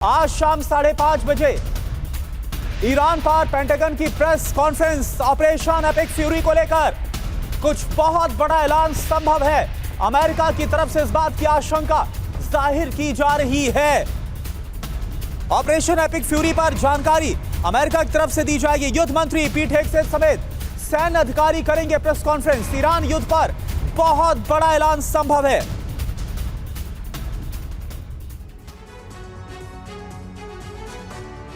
आज शाम 5:30 बजे ईरान पर पेंटागन की press conference operation epic fury को लेकर कुछ बहुत बड़ा ऐलान संभव है। अमेरिका की तरफ से इस बात की आशंका जाहिर की जा रही है। ऑपरेशन एपिक फ्यूरी पर जानकारी अमेरिका की तरफ से दी जाएगी। युद्ध मंत्री पीट हेगसेथ समेत सैन्य अधिकारी करेंगे प्रेस कॉन्फ्रेंस। ईरान युद्ध पर बहुत बड़ा ऐलान संभव है।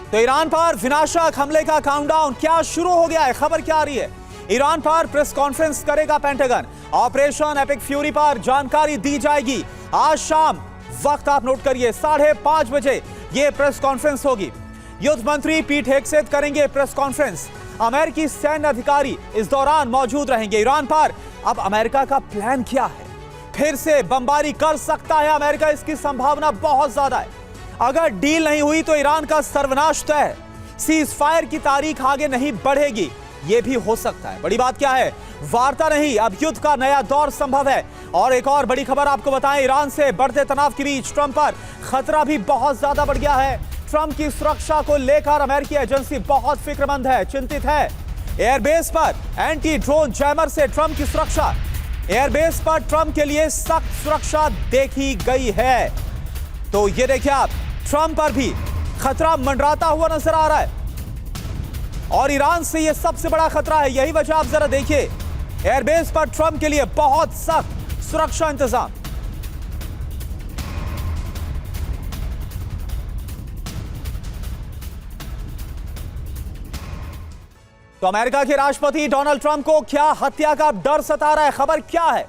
तो ईरान पर विनाशक हमले का काउंटडाउन क्या शुरू हो गया है? खबर क्या आ रही है? ईरान पर प्रेस कॉन्फ्रेंस करेगा पेंटागन। ऑपरेशन एपिक फ्यूरी पर जानकारी दी जाएगी। आज शाम वक्त आप नोट करिए 5:30 बजे यह प्रेस कॉन्फ्रेंस होगी। युद्ध मंत्री पीट हेगसेथ करेंगे प्रेस कॉन्फ्रेंस। अमेरिकी सैन्य अधिकारी इस दौरान मौजूद रहेंगे। ईरान पर अब अमेरिका का प्लान क्या है? फिर से बमबारी कर सकता है अमेरिका, इसकी संभावना बहुत ज्यादा है। अगर डील नहीं हुई तो ईरान का सर्वनाश तय है। सीज फायर की तारीख आगे नहीं बढ़ेगी, यह भी हो सकता है। बड़ी बात क्या है? वार्ता नहीं, अब युद्ध का नया दौर संभव है। और एक और बड़ी खबर आपको बताएं, ईरान से बढ़ते तनाव के बीच ट्रंप पर खतरा भी बहुत ज्यादा बढ़ गया है। ट्रंप की सुरक्षा को लेकर अमेरिकी एजेंसी बहुत फिक्रमंद है, चिंतित है। एयरबेस पर एंटी ड्रोन जैमर से ट्रंप की सुरक्षा। एयरबेस पर ट्रंप के लिए सख्त सुरक्षा देखी गई है। तो ये देखिए आप, ट्रंप पर भी खतरा मंडराता हुआ नजर आ रहा है और ईरान से यह सबसे बड़ा खतरा है। यही वजह आप जरा देखिए, एयरबेस पर ट्रंप के लिए बहुत सख्त सुरक्षा इंतजाम। तो अमेरिका के राष्ट्रपति डोनाल्ड ट्रंप को क्या हत्या का डर सता रहा है? खबर क्या है?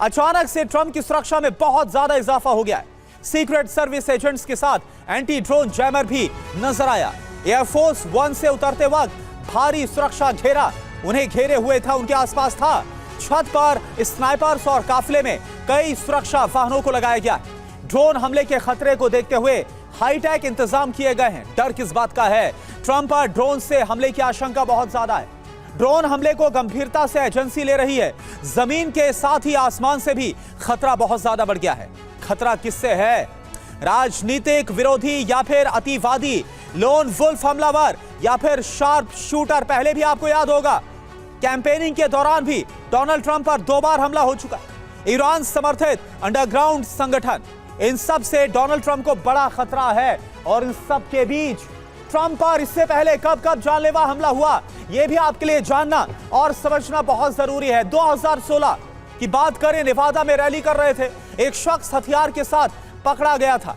अचानक से ट्रंप की सुरक्षा में बहुत ज्यादा इजाफा हो गया है। सीक्रेट सर्विस एजेंट्स के साथ एंटी ड्रोन जैमर भी नजर आया। एयरफोर्स 1 से उतरते वक्त भारी सुरक्षा घेरा उन्हें घेरे हुए था, उनके आसपास था। छत पर स्नाइपर्स और काफिले में कई सुरक्षा वाहनों को लगाया गया। ड्रोन हमले के खतरे को देखते हुए हाईटेक इंतजाम किए गए हैं। डर किस बात का है? ट्रंप पर ड्रोन से हमले की आशंका बहुत ज्यादा है। ड्रोन हमले को गंभीरता से एजेंसी ले रही है। जमीन के साथ ही आसमान से भी खतरा बहुत ज्यादा बढ़ गया है। खतरा किससे है? राजनीतिक विरोधी या फिर अतिवादी, लोन वुल्फ हमलावर या फिर शार्प शूटर? पहले भी आपको याद होगा, कैंपेनिंग के दौरान भी डोनाल्ड ट्रंप पर 2 बार हमला हो चुका है। ईरान समर्थित अंडरग्राउंड संगठन, इन सब से डोनाल्ड ट्रंप को बड़ा खतरा है। और इन सब के बीच ट्रंप पर इससे पहले कब कब जानलेवा हमला हुआ, यह भी आपके लिए जानना और समझना बहुत जरूरी है। 2016 की बात करें, नेवादा में रैली कर रहे थे, एक शख्स हथियार के साथ पकड़ा गया था।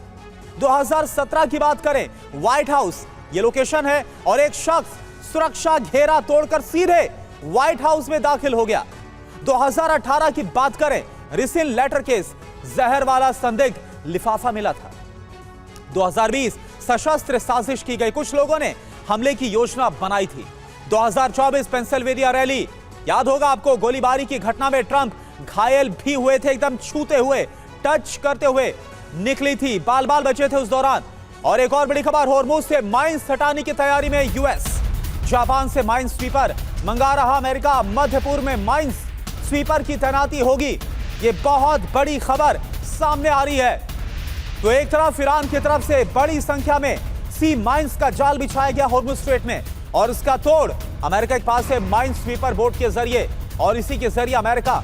2017 की बात करें, व्हाइट हाउस ये लोकेशन है, और एक शख्स सुरक्षा घेरा तोड़कर सीधे व्हाइट हाउस में दाखिल हो गया। 2018 की बात करें, रिसिन लेटर केस, जहर वाला संदिग्ध लिफाफा मिला था। 2020 सशस्त्र साजिश की गई, कुछ लोगों ने हमले की योजना बनाई थी। 2024 पेंसिल्वेनिया रैली, याद होगा आपको, गोलीबारी की घटना में ट्रंप घायल भी हुए थे, एकदम छूते हुए, टच करते हुए निकली थी, बाल बाल बचे थे उस दौरान। और एक और बड़ी खबर, होर्मुज से माइंस हटाने की तैयारी में यूएस। जापान से माइंस स्वीपर मंगा रहा अमेरिका। मध्य पूर्व में माइंस स्वीपर की तैनाती होगी, ये बहुत बड़ी खबर सामने आ रही है। तो एक तरफ ईरान की तरफ से बड़ी संख्या में सी माइंस का जाल बिछाया गया होर्मुज स्ट्रेट में, और इसका तोड़ अमेरिका के पास है माइंस स्वीपर बोट के जरिए, और इसी के जरिए अमेरिका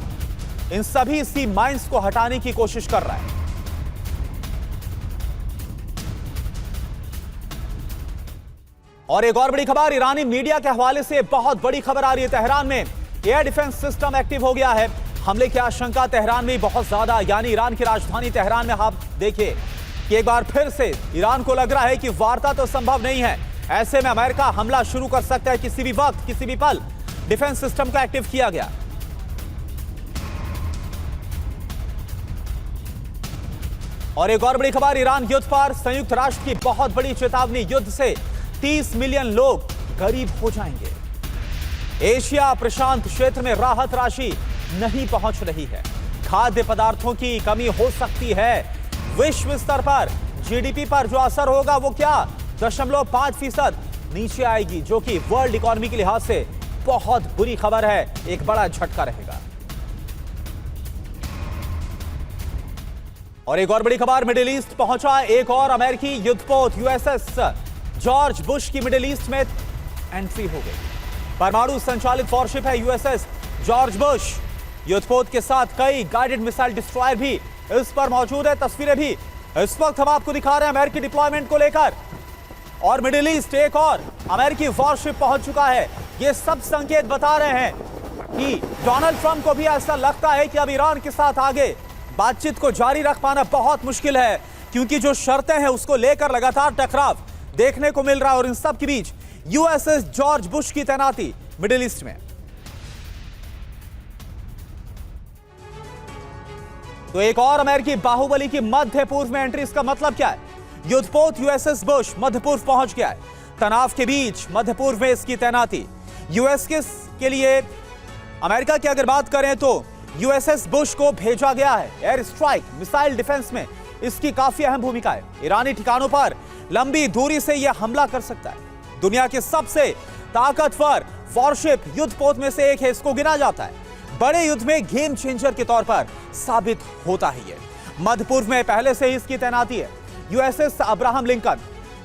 इन सभी सी माइंस को हटाने की कोशिश कर रहा है। और एक और बड़ी खबर, ईरानी मीडिया के हवाले से बहुत बड़ी खबर आ रही है। तेहरान में एयर डिफेंस सिस्टम एक्टिव हो गया है। हमले की आशंका तेहरान में बहुत ज्यादा, यानी ईरान की राजधानी तेहरान में आप देखिए कि एक बार फिर से ईरान को लग रहा है कि वार्ता तो संभव नहीं है। ऐसे में अमेरिका हमला शुरू कर सकता है किसी भी वक्त, किसी भी पल। डिफेंस सिस्टम को एक्टिव किया गया। और एक और बड़ी खबर, ईरान युद्ध पर संयुक्त राष्ट्र की बहुत बड़ी चेतावनी। युद्ध से 30 मिलियन लोग गरीब हो जाएंगे। एशिया प्रशांत क्षेत्र में राहत राशि नहीं पहुंच रही है। खाद्य पदार्थों की कमी हो सकती है। विश्व स्तर पर जीडीपी पर जो असर होगा वो क्या? 0.5% नीचे आएगी, जो कि वर्ल्ड इकोनॉमी के लिहाज से बहुत बुरी खबर है, एक बड़ा झटका रहेगा। और एक और बड़ी खबर, मिडिल ईस्ट पहुंचा एक और अमेरिकी युद्धपोत यूएसएस जॉर्ज बुश की मिडिल ईस्ट में एंट्री हो गई। परमाणु संचालित वॉरशिप है यूएसएस जॉर्ज बुश। युद्धपोत के साथ कई गाइडेड मिसाइल डिस्ट्रॉयर भी इस पर मौजूद है। तस्वीरें भी इस वक्त हम आपको दिखा रहे हैं अमेरिकी डिप्लॉयमेंट को लेकर। और मिडिल ईस्ट एक और अमेरिकी वॉरशिप पहुंच चुका है। ये सब संकेत बता रहे हैं कि डोनाल्ड ट्रंप को भी ऐसा लगता है कि अब ईरान के साथ आगे बातचीत को जारी रख पाना बहुत मुश्किल है, क्योंकि जो शर्तें हैं उसको लेकर लगातार टकराव देखने को मिल रहा है। और इन सब के बीच यूएसएस जॉर्ज बुश की तैनाती मिडिल ईस्ट में। तो एक और अमेरिकी बाहुबली की मध्य पूर्व में एंट्री, इसका मतलब क्या है? युद्धपोत यूएसएस बुश मध्य पूर्व पहुंच गया है। तनाव के बीच मध्य पूर्व में इसकी तैनाती। यूएस के लिए अमेरिका की अगर बात करें तो यूएसएस बुश को भेजा गया है। एयर स्ट्राइक, मिसाइल डिफेंस में इसकी काफी अहम भूमिका है। ईरानी ठिकानों पर लंबी दूरी से यह हमला कर सकता है। दुनिया के सबसे ताकतवर वॉरशिप युद्धपोत में से एक है। इसको गिना जाता है बड़े युद्ध में गेम चेंजर के तौर पर साबित होता है। ये मध्य पूर्व में पहले से ही इसकी तैनाती है। यूएसएस अब्राहम लिंकन,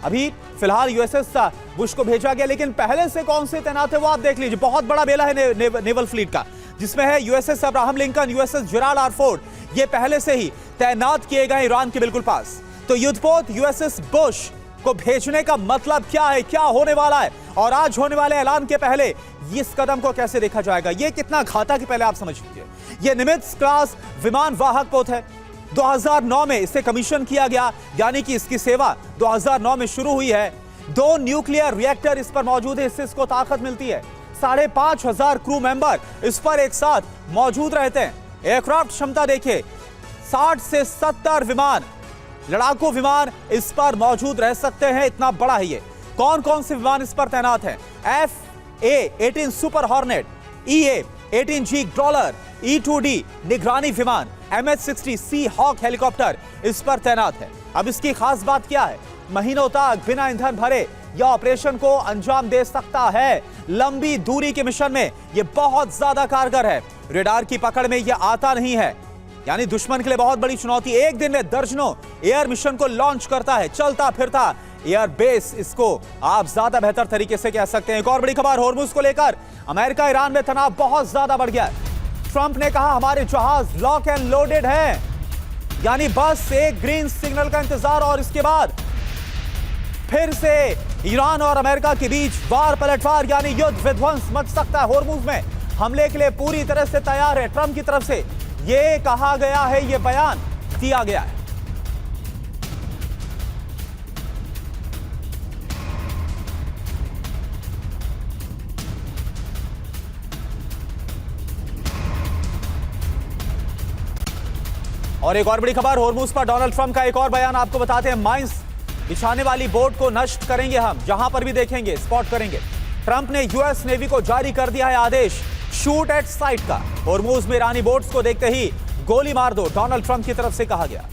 अभी फिलहाल यूएसएस बुश को भेजा गया, लेकिन पहले से कौन से तैनात है वो आप देख लीजिए। बहुत बड़ा बेला है नेवल फ्लीट का, जिसमें है USS Abraham Lincoln, USS Gerald R Ford. ये पहले से ही तैनात किए गए ईरान के बिल्कुल पास। तो युद्धपोत यूएसएस बुश को भेजने का मतलब क्या है, क्या होने वाला है, और आज होने वाले ऐलान के पहले इस कदम को कैसे देखा जाएगा, ये कितना घातक है पहले आप समझ लीजिए। ये निमित्ज क्लास विमान वाहक पोत है। 2009 में इसे कमीशन किया गया, यानी कि इसकी सेवा 2009 में शुरू हुई है। 2 न्यूक्लियर रिएक्टर इस पर मौजूद है, इससे इसको ताकत मिलती है। 5,500 क्रू मेंबर इस पर एक साथ मौजूद रहते हैं। एयरक्राफ्ट क्षमता देखिए, 60 से 70 विमान, लड़ाकू विमान इस पर मौजूद रह सकते हैं। इतना बड़ा है ये। कौन कौन से विमान इस पर तैनात हैं? FA-18 super hornet, EA-18G ग्रॉलर, E-2D निगरानी विमान, MH-60 सी हॉक हेलीकॉप्टर इस पर तैनात है। अब इसकी खास बात क्या है? महीनों तक बिना ईंधन भरे यह ऑपरेशन को अंजाम दे सकता है। लंबी दूरी के मिशन में यह बहुत ज्यादा कारगर है। रेडार की पकड़ में यह आता नहीं है, यानी दुश्मन के लिए बहुत बड़ी चुनौती। एक दिन में दर्जनों एयर मिशन को लॉन्च करता है। चलता फिरता एयर बेस, इसको आप ज्यादा बेहतर तरीके से कह सकते हैं। एक और बड़ी खबर हॉर्मुज को लेकर, अमेरिका ईरान में तनाव बहुत ज्यादा बढ़ गया है। ट्रंप ने कहा हमारे जहाज लॉक एंड लोडेड हैं, यानी बस एक ग्रीन सिग्नल का इंतजार, और इसके बाद फिर से ईरान और अमेरिका के बीच वार पलटवार, यानी युद्ध विध्वंस मच सकता है। हॉर्मुज में हमले के लिए पूरी तरह से तैयार है ट्रंप की तरफ से, ये कहा गया है, ये बयान दिया गया है। और एक और बड़ी खबर, हॉर्मुज पर डोनाल्ड ट्रंप का एक और बयान आपको बताते हैं। माइंस बिछाने वाली बोट को नष्ट करेंगे हम, जहां पर भी देखेंगे स्पॉट करेंगे। ट्रंप ने यूएस नेवी को जारी कर दिया है आदेश शूट एट साइट का। हॉर्मुज में ईरानी बोट्स को देखते ही गोली मार दो, डोनाल्ड ट्रंप की तरफ से कहा गया।